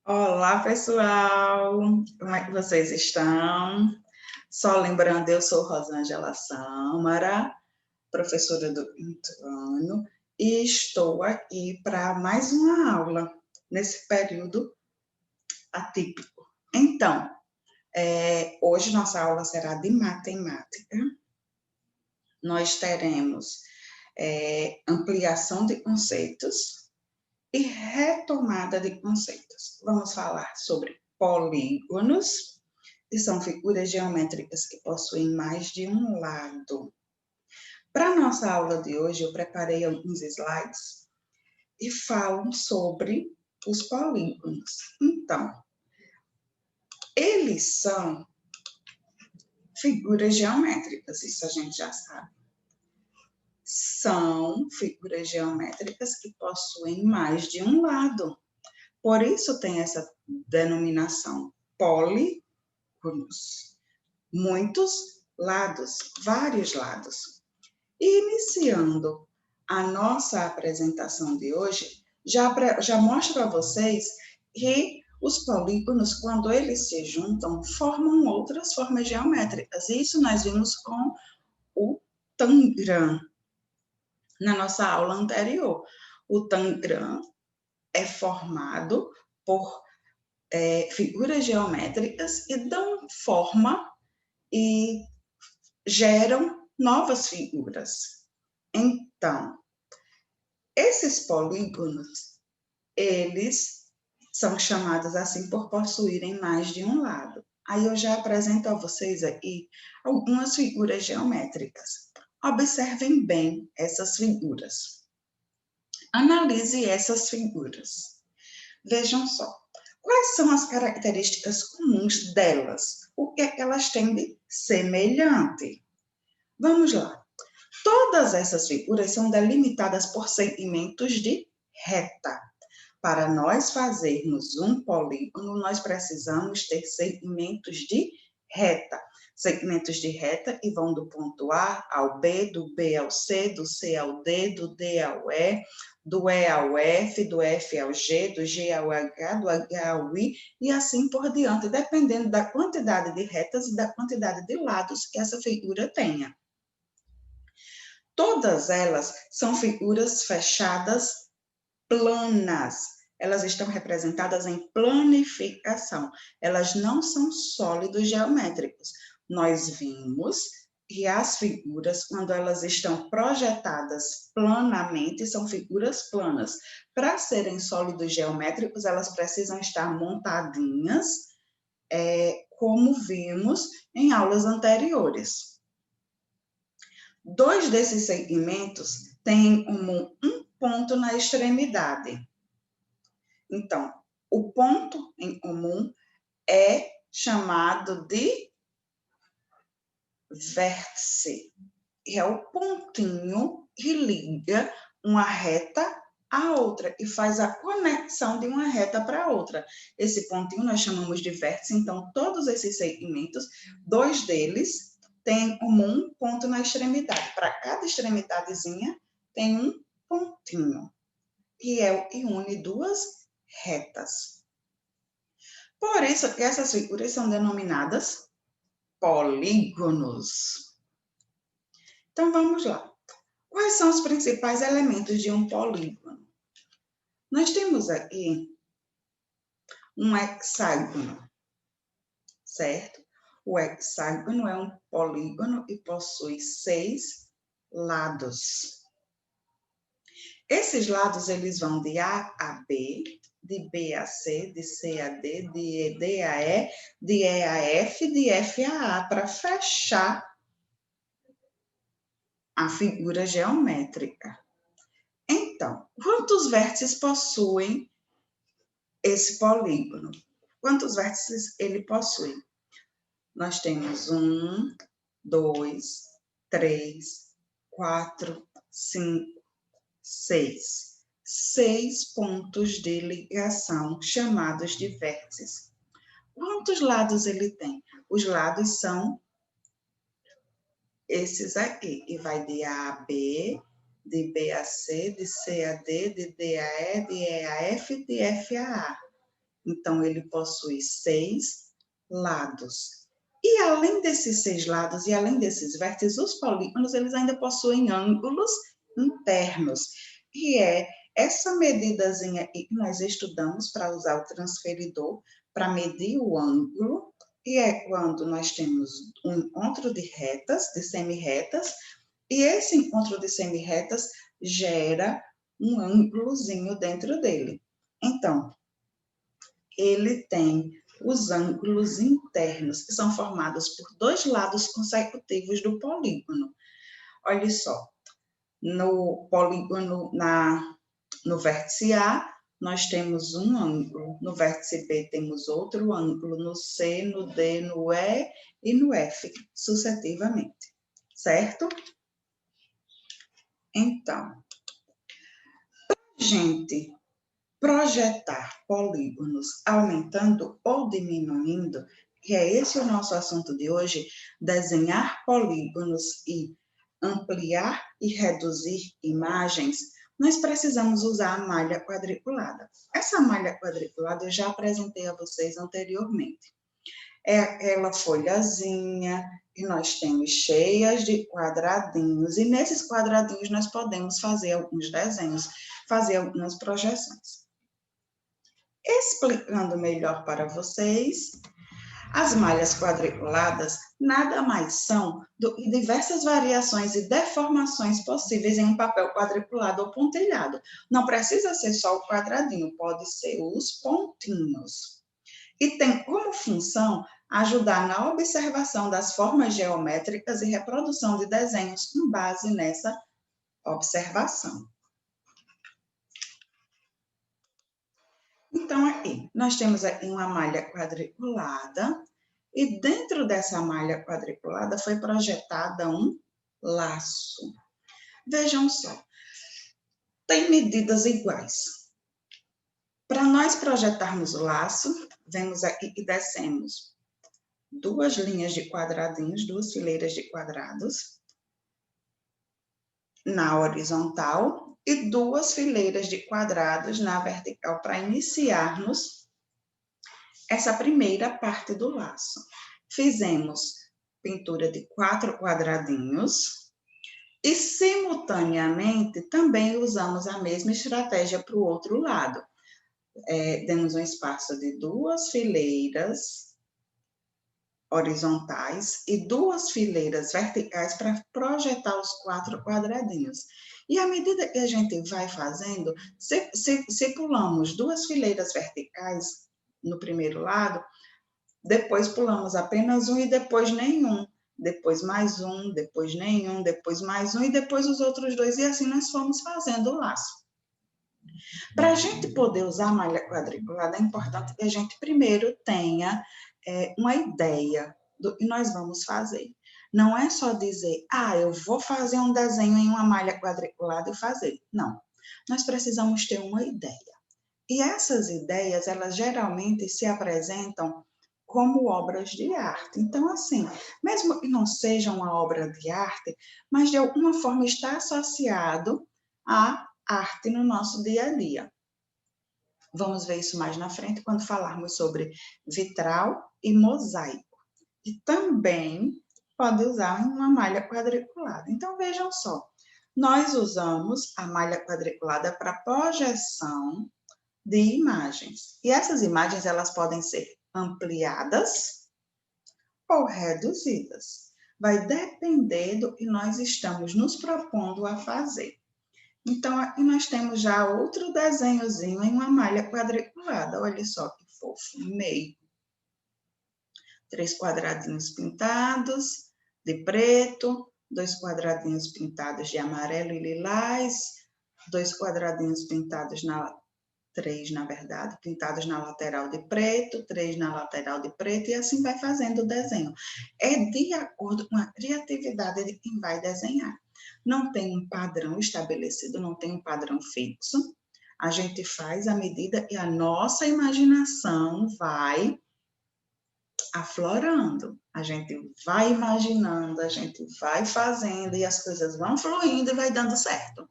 Olá, pessoal! Como é que vocês estão? Só lembrando, eu sou Rosângela Sâmara, professora do quinto ano, e estou aqui para mais uma aula nesse período atípico. Então, hoje nossa aula será de matemática. Nós teremos ampliação de conceitos e retomada de conceitos. Vamos falar sobre polígonos, que são figuras geométricas que possuem mais de um lado. Para a nossa aula de hoje, eu preparei alguns slides e falam sobre os polígonos. Então, eles são figuras geométricas, isso a gente já sabe. São figuras geométricas que possuem mais de um lado. Por isso tem essa denominação polígonos. Muitos lados, vários lados. E iniciando a nossa apresentação de hoje, já mostro a vocês que os polígonos, quando eles se juntam, formam outras formas geométricas. Isso nós vimos com o tangram na nossa aula anterior. O tangram é formado por figuras geométricas e dão forma e geram novas figuras. Então, esses polígonos, eles são chamados assim por possuírem mais de um lado. Aí eu já apresento a vocês aqui algumas figuras geométricas. Observem bem essas figuras. Analise essas figuras. Vejam só. Quais são as características comuns delas? O que é que elas têm de semelhante? Vamos lá. Todas essas figuras são delimitadas por segmentos de reta. Para nós fazermos um polígono, nós precisamos ter segmentos de reta. Segmentos de reta que vão do ponto A ao B, do B ao C, do C ao D, do D ao E, do E ao F, do F ao G, do G ao H, do H ao I, e assim por diante, dependendo da quantidade de retas e da quantidade de lados que essa figura tenha. Todas elas são figuras fechadas planas. Elas estão representadas em planificação. Elas não são sólidos geométricos. Nós vimos que as figuras, quando elas estão projetadas planamente, são figuras planas. Para serem sólidos geométricos, elas precisam estar montadinhas, como vimos em aulas anteriores. Dois desses segmentos têm em comum um ponto na extremidade. Então, o ponto em comum é chamado de vértice. É o pontinho que liga uma reta à outra e faz a conexão de uma reta para outra. Esse pontinho nós chamamos de vértice. Então, todos esses segmentos, dois deles têm em comum um ponto na extremidade. Para cada extremidadezinha tem um pontinho, que é o que une duas retas. Por isso que essas figuras são denominadas polígonos. Então, vamos lá. Quais são os principais elementos de um polígono? Nós temos aqui um hexágono, certo? O hexágono é um polígono e possui 6 lados. Esses lados, eles vão de A a B, de B a C, de C a D, de D a E, de E a F, de F a A, para fechar a figura geométrica. Então, quantos vértices possuem esse polígono? Quantos vértices ele possui? Nós temos 1, 2, 3, 4, 5, 6. 6 pontos de ligação chamados de vértices. Quantos lados ele tem? Os lados são esses aqui, que vai de A a B, de B a C, de C a D, de D a E, de E a F, de F a A. Então, ele possui 6 lados. E além desses 6 lados e além desses vértices, os polígonos, eles ainda possuem ângulos internos, que é essa medidazinha que nós estudamos para usar o transferidor para medir o ângulo, e é quando nós temos um encontro de retas, de semi-retas, e esse encontro de semi-retas gera um ângulozinho dentro dele. Então, ele tem os ângulos internos, que são formados por 2 lados consecutivos do polígono. Olha só, no polígono, no vértice A, nós temos um ângulo, no vértice B temos outro ângulo, no C, no D, no E e no F, sucessivamente, certo? Então, gente, projetar polígonos aumentando ou diminuindo, que é esse o nosso assunto de hoje, desenhar polígonos e ampliar e reduzir imagens, nós precisamos usar a malha quadriculada. Essa malha quadriculada eu já apresentei a vocês anteriormente. É aquela folhazinha que nós temos cheias de quadradinhos, e nesses quadradinhos nós podemos fazer alguns desenhos, fazer algumas projeções. Explicando melhor para vocês, as malhas quadriculadas nada mais são do que diversas variações e deformações possíveis em um papel quadriculado ou pontilhado. Não precisa ser só o quadradinho, pode ser os pontinhos. E tem como função ajudar na observação das formas geométricas e reprodução de desenhos com base nessa observação. Então, aqui, nós temos aqui uma malha quadriculada, e dentro dessa malha quadriculada foi projetada um laço. Vejam só, tem medidas iguais. Para nós projetarmos o laço, vemos aqui que descemos 2 linhas de quadradinhos, 2 fileiras de quadrados na horizontal e 2 fileiras de quadrados na vertical para iniciarmos essa primeira parte do laço. Fizemos pintura de 4 quadradinhos e, simultaneamente, também usamos a mesma estratégia para o outro lado. Demos um espaço de 2 fileiras horizontais e 2 fileiras verticais para projetar os 4 quadradinhos. E à medida que a gente vai fazendo, se pulamos 2 fileiras verticais no primeiro lado, depois pulamos apenas um e depois nenhum, depois mais um, depois nenhum, depois mais um e depois os outros 2, e assim nós fomos fazendo o laço. Para a gente poder usar a malha quadriculada, é importante que a gente primeiro tenha uma ideia do que nós vamos fazer. Não é só dizer, eu vou fazer um desenho em uma malha quadriculada e fazer. Não, nós precisamos ter uma ideia. E essas ideias, elas geralmente se apresentam como obras de arte. Então, assim, mesmo que não seja uma obra de arte, mas de alguma forma está associado à arte no nosso dia a dia. Vamos ver isso mais na frente quando falarmos sobre vitral e mosaico. E também pode usar uma malha quadriculada. Então, vejam só, nós usamos a malha quadriculada para projeção de imagens. E essas imagens, elas podem ser ampliadas ou reduzidas. Vai depender do que nós estamos nos propondo a fazer. Então, aqui nós temos já outro desenhozinho em uma malha quadriculada. Olha só que fofo, meio. 3 quadradinhos pintados de preto, 2 quadradinhos pintados de amarelo e lilás, 2 quadradinhos pintados 3, na verdade, pintados na lateral de preto, 3 na lateral de preto, e assim vai fazendo o desenho. É de acordo com a criatividade de quem vai desenhar. Não tem um padrão estabelecido, não tem um padrão fixo. A gente faz à medida que a nossa imaginação vai aflorando. A gente vai imaginando, a gente vai fazendo, e as coisas vão fluindo e vai dando certo.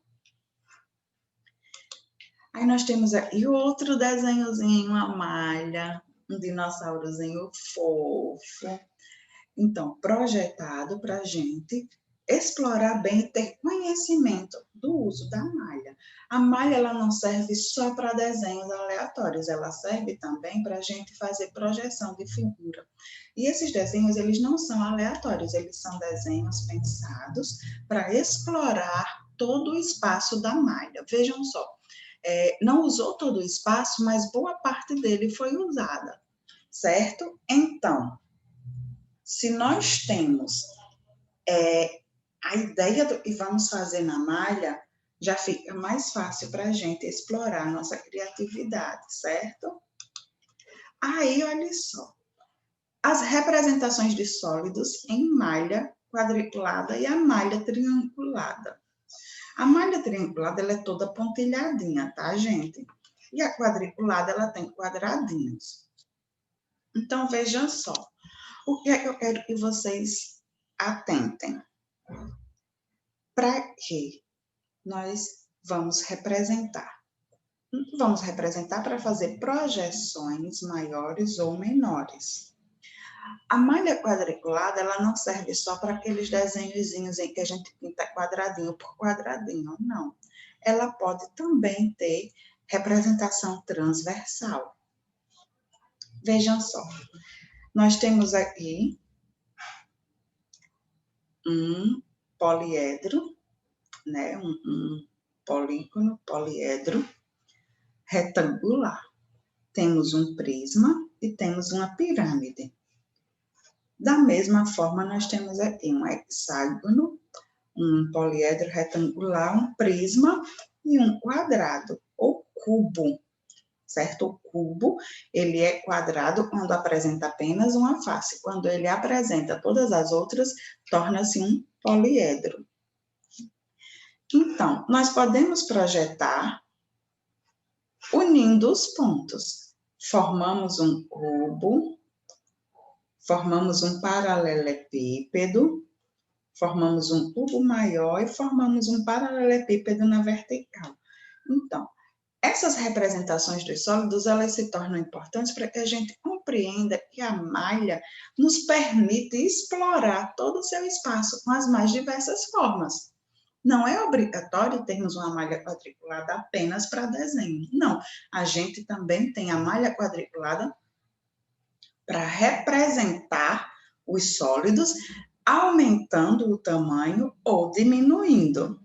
Aí nós temos aqui outro desenhozinho, uma malha, um dinossaurozinho fofo. Então, projetado para a gente explorar bem e ter conhecimento do uso da malha. A malha ela não serve só para desenhos aleatórios, ela serve também para a gente fazer projeção de figura. E esses desenhos, eles não são aleatórios, eles são desenhos pensados para explorar todo o espaço da malha. Vejam só, não usou todo o espaço, mas boa parte dele foi usada, certo? Então, se nós temos a ideia do que vamos fazer na malha, já fica mais fácil para a gente explorar a nossa criatividade, certo? Aí, olha só, as representações de sólidos em malha quadriculada e a malha triangulada. A malha triangulada ela é toda pontilhadinha, tá, gente? E a quadriculada ela tem quadradinhos. Então, vejam só, o que é que eu quero que vocês atentem? Para que nós vamos representar? Vamos representar para fazer projeções maiores ou menores. A malha quadriculada, ela não serve só para aqueles desenhozinhos em que a gente pinta quadradinho por quadradinho, não. Ela pode também ter representação transversal. Vejam só, nós temos aqui um poliedro, né? um polígono, poliedro retangular. Temos um prisma e temos uma pirâmide. Da mesma forma, nós temos aqui um hexágono, um poliedro retangular, um prisma e um quadrado, ou cubo, certo? O cubo, ele é quadrado quando apresenta apenas uma face. Quando ele apresenta todas as outras, torna-se um poliedro. Então, nós podemos projetar unindo os pontos. Formamos um cubo, formamos um paralelepípedo, formamos um cubo maior e formamos um paralelepípedo na vertical. Então, essas representações dos sólidos, elas se tornam importantes para que a gente compreenda que a malha nos permite explorar todo o seu espaço com as mais diversas formas. Não é obrigatório termos uma malha quadriculada apenas para desenho. Não, a gente também tem a malha quadriculada para representar os sólidos, aumentando o tamanho ou diminuindo.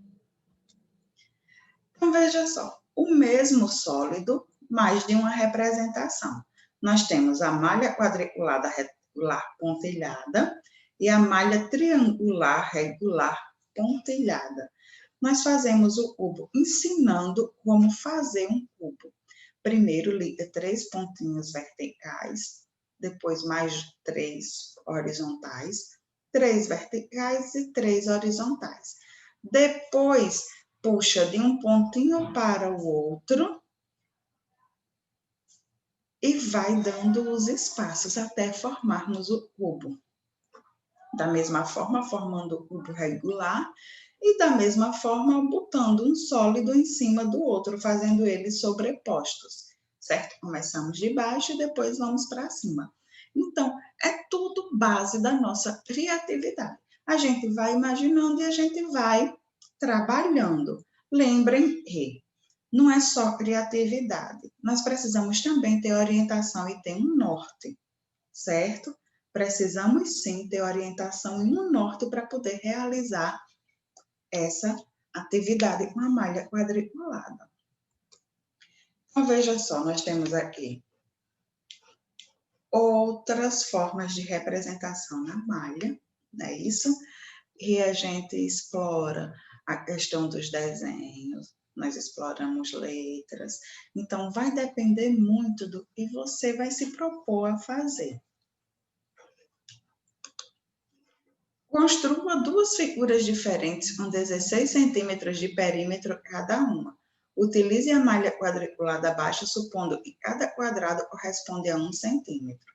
Então, veja só, o mesmo sólido, mais de uma representação. Nós temos a malha quadriculada regular pontilhada e a malha triangular regular pontilhada. Nós fazemos o cubo ensinando como fazer um cubo. Primeiro, liga 3 pontinhos verticais, depois mais 3 horizontais, 3 verticais e 3 horizontais. Depois, puxa de um pontinho para o outro e vai dando os espaços até formarmos o cubo. Da mesma forma, formando o cubo regular e da mesma forma, botando um sólido em cima do outro, fazendo eles sobrepostos, certo? Começamos de baixo e depois vamos para cima. Então, é tudo base da nossa criatividade. A gente vai imaginando e a gente vai trabalhando. Lembrem que não é só criatividade, nós precisamos também ter orientação e ter um norte, certo? Precisamos sim ter orientação e um norte para poder realizar essa atividade com a malha quadriculada. Então, veja só, nós temos aqui outras formas de representação na malha, não é isso? E a gente explora a questão dos desenhos, nós exploramos letras, então vai depender muito do que você vai se propor a fazer. Construa duas figuras diferentes com 16 centímetros de perímetro cada uma. Utilize a malha quadriculada abaixo, supondo que cada quadrado corresponde a 1 centímetro.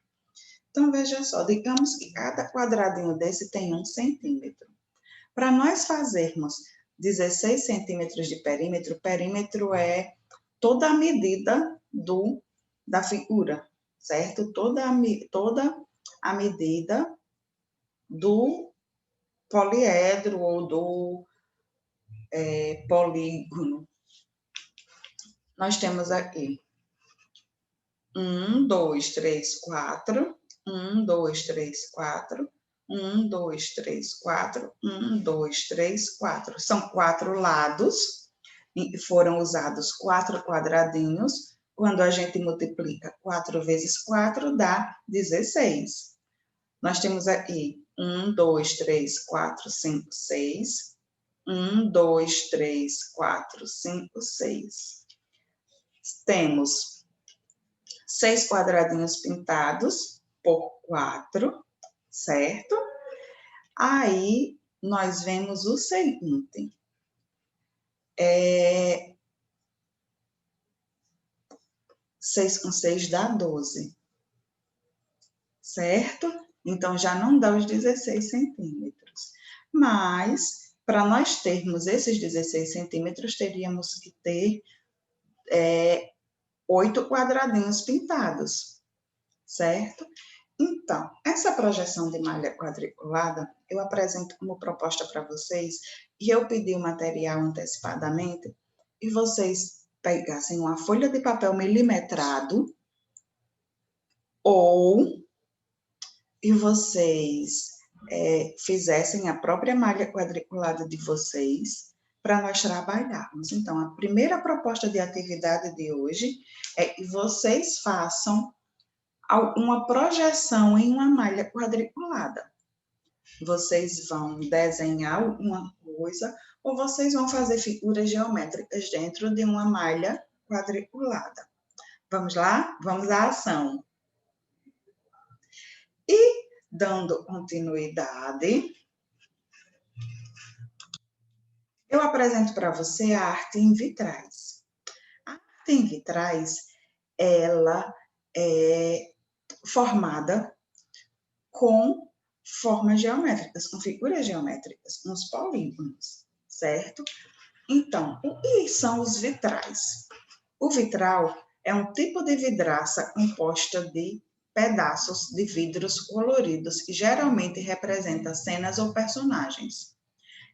Então, veja só, digamos que cada quadradinho desse tem 1 centímetro. Para nós fazermos 16 centímetros de perímetro, perímetro é toda a medida da figura, certo? Toda a medida do poliedro ou do polígono. Nós temos aqui 1, 2, 3, 4, 1, 2, 3, 4, 1, 2, 3, 4, 1, 2, 3, 4. São 4 lados, e foram usados 4 quadradinhos. Quando a gente multiplica 4 vezes 4, dá 16. Nós temos aqui 1, 2, 3, 4, 5, 6. 1, 2, 3, 4, 5, 6. Temos 6 quadradinhos pintados por 4, certo? Aí, nós vemos o seguinte. 6 com 6 dá 12, certo? Então, já não dá os 16 centímetros. Mas, para nós termos esses 16 centímetros, teríamos que ter 8 quadradinhos pintados, certo? Então, essa projeção de malha quadriculada, eu apresento como proposta para vocês, e eu pedi o material antecipadamente, e vocês pegassem uma folha de papel milimetrado, e vocês fizessem a própria malha quadriculada de vocês, para nós trabalharmos. Então, a primeira proposta de atividade de hoje é que vocês façam uma projeção em uma malha quadriculada. Vocês vão desenhar alguma coisa ou vocês vão fazer figuras geométricas dentro de uma malha quadriculada. Vamos lá? Vamos à ação. E, dando continuidade, eu apresento para você a arte em vitrais. A arte em vitrais, ela é formada com formas geométricas, com figuras geométricas, uns polígonos, certo? Então, o que são os vitrais? O vitral é um tipo de vidraça composta de pedaços de vidros coloridos que geralmente representa cenas ou personagens.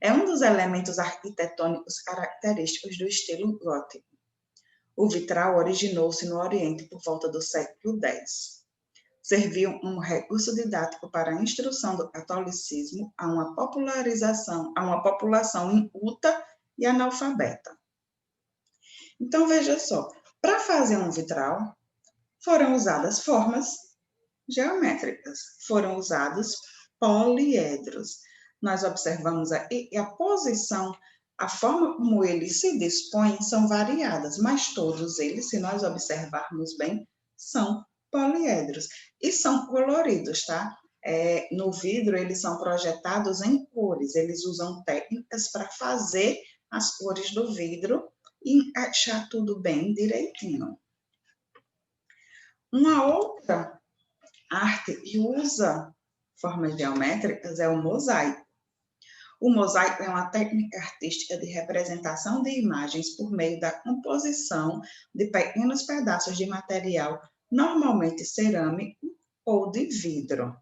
É um dos elementos arquitetônicos característicos do estilo gótico. O vitral originou-se no Oriente por volta do século X. Serviu como recurso didático para a instrução do catolicismo a uma população inculta e analfabeta. Então, veja só, para fazer um vitral, foram usadas formas geométricas, foram usados poliedros. Nós observamos aí a posição, a forma como eles se dispõem são variadas, mas todos eles, se nós observarmos bem, são poliedros e são coloridos, tá? No vidro, eles são projetados em cores, eles usam técnicas para fazer as cores do vidro e encaixar tudo bem direitinho. Uma outra arte que usa formas geométricas é o mosaico. O mosaico é uma técnica artística de representação de imagens por meio da composição de pequenos pedaços de material, normalmente cerâmico ou de vidro.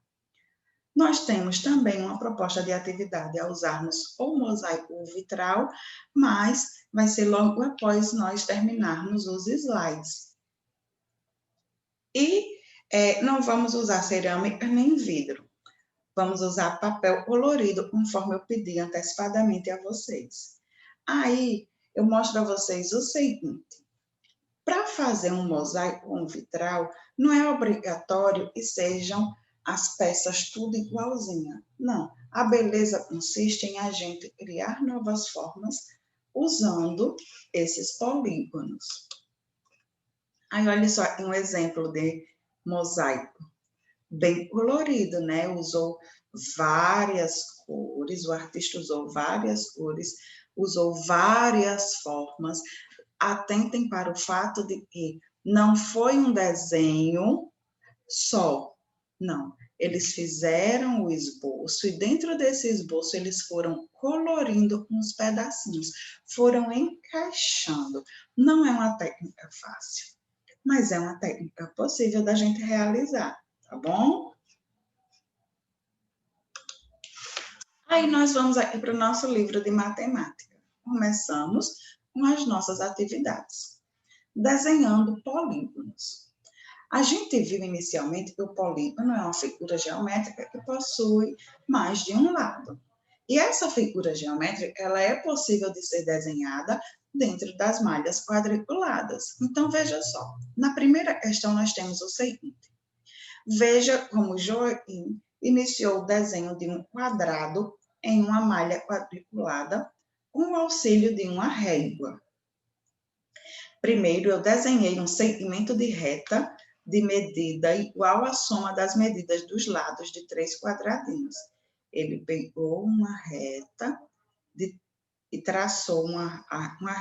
Nós temos também uma proposta de atividade a usarmos o mosaico ou vitral, mas vai ser logo após nós terminarmos os slides. E não vamos usar cerâmica nem vidro. Vamos usar papel colorido, conforme eu pedi antecipadamente a vocês. Aí, eu mostro a vocês o seguinte. Para fazer um mosaico ou um vitral, não é obrigatório que sejam as peças tudo igualzinha. Não, a beleza consiste em a gente criar novas formas usando esses polígonos. Aí, olha só um exemplo de mosaico. Bem colorido, né? Usou várias cores, o artista usou várias cores, usou várias formas. Atentem para o fato de que não foi um desenho só, não. Eles fizeram o esboço e dentro desse esboço eles foram colorindo uns pedacinhos, foram encaixando. Não é uma técnica fácil, mas é uma técnica possível da gente realizar, tá bom? Aí nós vamos aqui para o nosso livro de matemática. Começamos com as nossas atividades. Desenhando polígonos. A gente viu inicialmente que o polígono é uma figura geométrica que possui mais de um lado. E essa figura geométrica, ela é possível de ser desenhada dentro das malhas quadriculadas. Então, veja só. Na primeira questão, nós temos o seguinte. Veja como Joaquim iniciou o desenho de um quadrado em uma malha quadriculada com o auxílio de uma régua. Primeiro, eu desenhei um segmento de reta de medida igual à soma das medidas dos lados de 3 quadradinhos. Ele pegou uma reta e traçou uma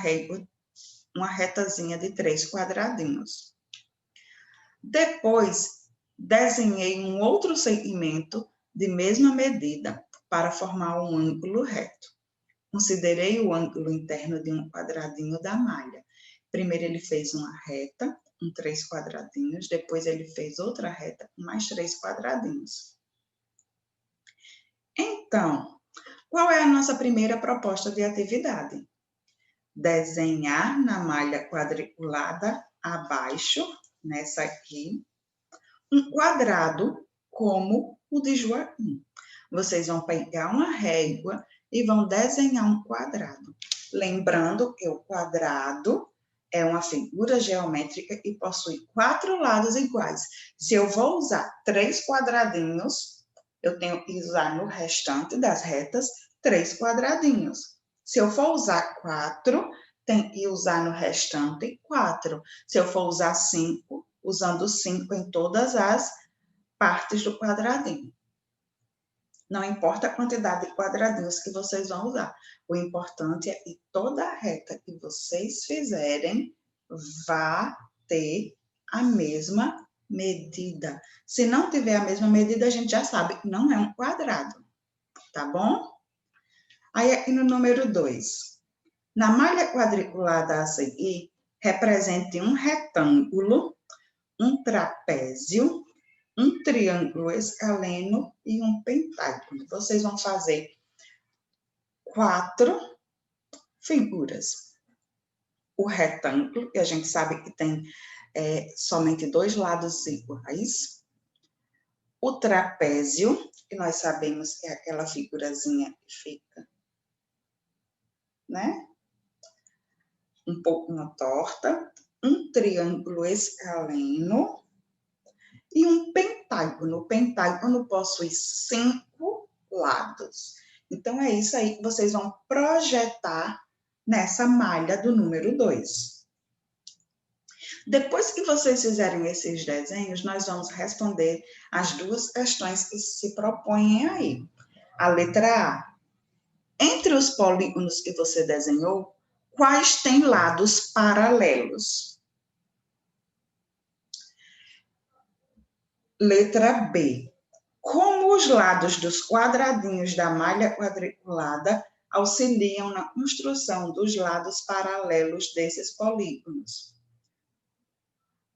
retazinha de 3 quadradinhos. Depois, desenhei um outro segmento de mesma medida para formar um ângulo reto. Considerei o ângulo interno de um quadradinho da malha. Primeiro ele fez uma reta, com 3 quadradinhos, depois ele fez outra reta com mais 3 quadradinhos. Então, qual é a nossa primeira proposta de atividade? Desenhar na malha quadriculada abaixo, nessa aqui, um quadrado como o de Joaquim. Vocês vão pegar uma régua e vão desenhar um quadrado. Lembrando que o quadrado é uma figura geométrica e possui 4 lados iguais. Se eu vou usar 3 quadradinhos, eu tenho que usar no restante das retas 3 quadradinhos. Se eu for usar 4, tem que usar no restante 4. Se eu for usar 5, usando 5 em todas as partes do quadradinho. Não importa a quantidade de quadradinhos que vocês vão usar. O importante é que toda reta que vocês fizerem vá ter a mesma medida. Se não tiver a mesma medida, a gente já sabe que não é um quadrado. Tá bom? Aí aqui no número 2. Na malha quadriculada a seguir, represente um retângulo, um trapézio, um triângulo escaleno e um pentágono. Vocês vão fazer 4 figuras. O retângulo, que a gente sabe que tem somente 2 lados iguais. O trapézio, que nós sabemos que é aquela figurazinha que fica, né? Um pouquinho torta. Um triângulo escaleno e um pentágono. O pentágono possui 5 lados. Então, é isso aí que vocês vão projetar nessa malha do número 2. Depois que vocês fizerem esses desenhos, nós vamos responder as 2 questões que se propõem aí. A letra A. Entre os polígonos que você desenhou, quais têm lados paralelos? Letra B. Como os lados dos quadradinhos da malha quadriculada auxiliam na construção dos lados paralelos desses polígonos?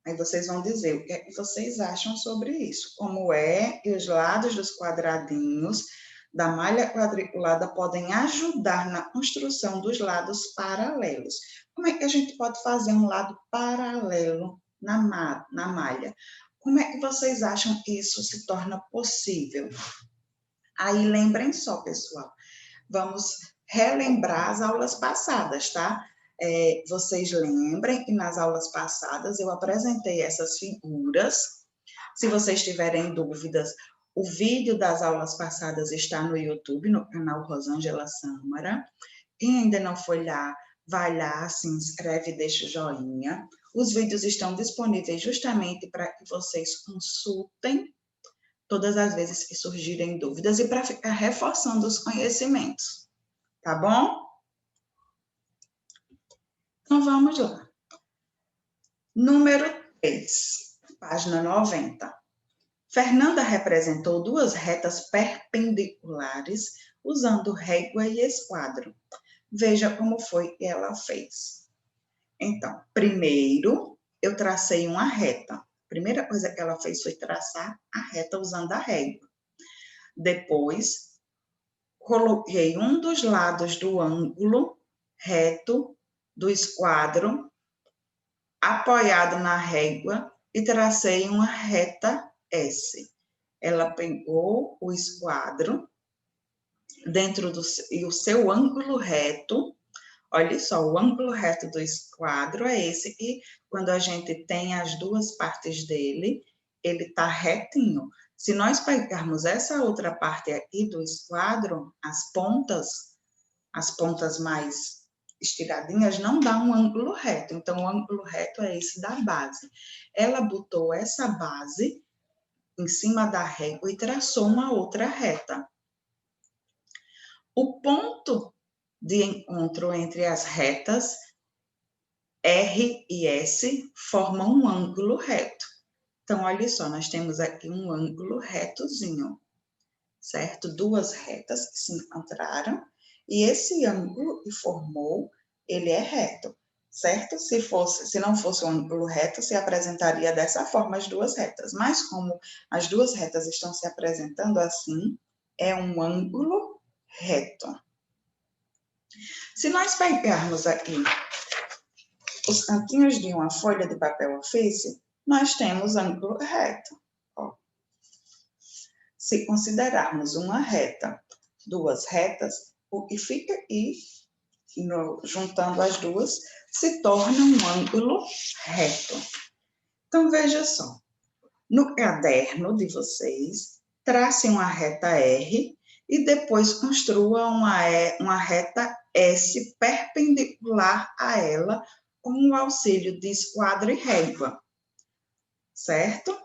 Aí vocês vão dizer o que é que vocês acham sobre isso. Como é que os lados dos quadradinhos da malha quadriculada podem ajudar na construção dos lados paralelos? Como é que a gente pode fazer um lado paralelo na malha? Como é que vocês acham que isso se torna possível? Aí lembrem só, pessoal, vamos relembrar as aulas passadas, tá? Vocês lembrem que nas aulas passadas eu apresentei essas figuras. Se vocês tiverem dúvidas, o vídeo das aulas passadas está no YouTube, no canal Rosângela Sâmara. Quem ainda não foi lá, vai lá, se inscreve e deixa o joinha. Os vídeos estão disponíveis justamente para que vocês consultem todas as vezes que surgirem dúvidas e para ficar reforçando os conhecimentos. Tá bom? Então, vamos lá. Número 3, página 90. Fernanda representou duas retas perpendiculares usando régua e esquadro. Veja como foi que ela fez. Então, primeiro, eu tracei uma reta. A primeira coisa que ela fez foi traçar a reta usando a régua. Depois, coloquei um dos lados do ângulo reto do esquadro apoiado na régua e tracei uma reta S. Ela pegou o esquadro dentro do e o seu ângulo reto. Olha só, o ângulo reto do esquadro é esse, e quando a gente tem as duas partes dele, ele está retinho. Se nós pegarmos essa outra parte aqui do esquadro, as pontas mais estiradinhas, não dá um ângulo reto. Então, o ângulo reto é esse da base. Ela botou essa base em cima da régua e traçou uma outra reta. O ponto de encontro entre as retas R e S formam um ângulo reto. Então, olha só, nós temos aqui um ângulo retozinho, certo? Duas retas que se encontraram e esse ângulo que formou, ele é reto, certo? Se não fosse um ângulo reto, se apresentaria dessa forma as duas retas. Mas como as duas retas estão se apresentando assim, é um ângulo reto. Se nós pegarmos aqui os cantinhos de uma folha de papel ofício, nós temos ângulo reto. Ó. Se considerarmos uma reta, duas retas, o que fica aqui, juntando as duas, se torna um ângulo reto. Então, veja só. No caderno de vocês, trace uma reta R e depois construa uma reta S perpendicular a ela com o auxílio de esquadro e régua, certo?